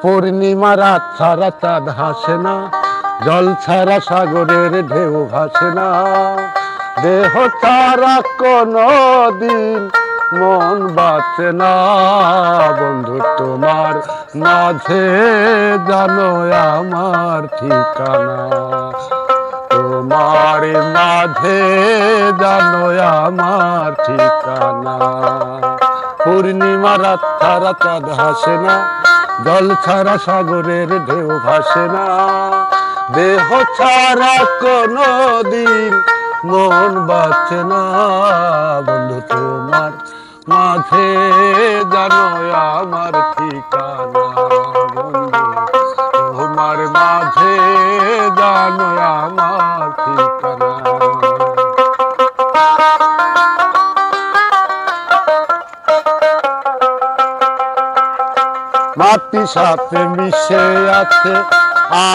পূর্ণিমা রাত ছাড়া চাঁদ হাসে না, জল ছাড়া সাগরের ঢেউ ভাসে না, দেহ ছাড়া কোনো দিন মন বাঁচে না। বন্ধু তোমার মাঝে জানো আমার ঠিকানা, তোমার মাঝে জানো আমার ঠিকানা। পূর্ণিমা রাত ছাড়া চাঁদ হাসে না, জল ছাড়া সাগরের ঢেউ ভাসে না, দেহ ছাড়া কোনো দিন মন বাঁচে না। বন্ধু তোমার মাঝে জানো আমার ঠিকানা, বন্ধু তোমার মাঝে জানো আমার ঠিকানা। মাটির সাথে মিশে আছে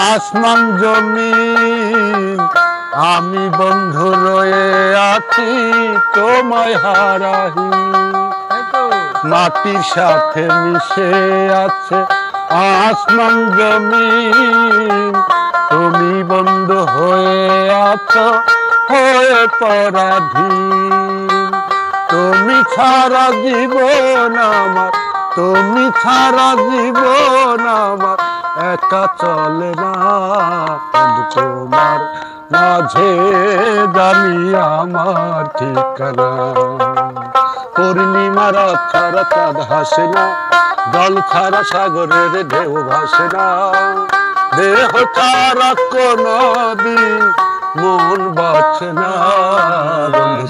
আসমান জমিন, আমি বন্ধু রয়ে আছি তোমায় হারাহি। মাটির সাথে মিশে আছে আসমান জমিন, তুমি বন্ধু হয়ে আছো হয়ে পরাধীন। তুমি ছাড়া জীবন আমার, তুমি ছাড়া জীবন আমার একা চলে না। তোমার মাঝে জানি আমার ঠিকানা, পূর্ণিমা রাত ছাড়া চাঁদ হাসে না, জল ছাড়া সাগরের ঢেউ ভাসে না, দেহ ছাড়া কোনো দিন মন বাঁচে না।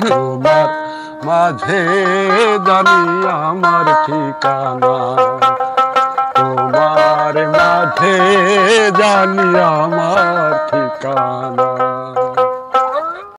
তোমার মাঝে জানি আমার ঠিকানা, তোমার মাঝে জানি আমার ঠিকানা।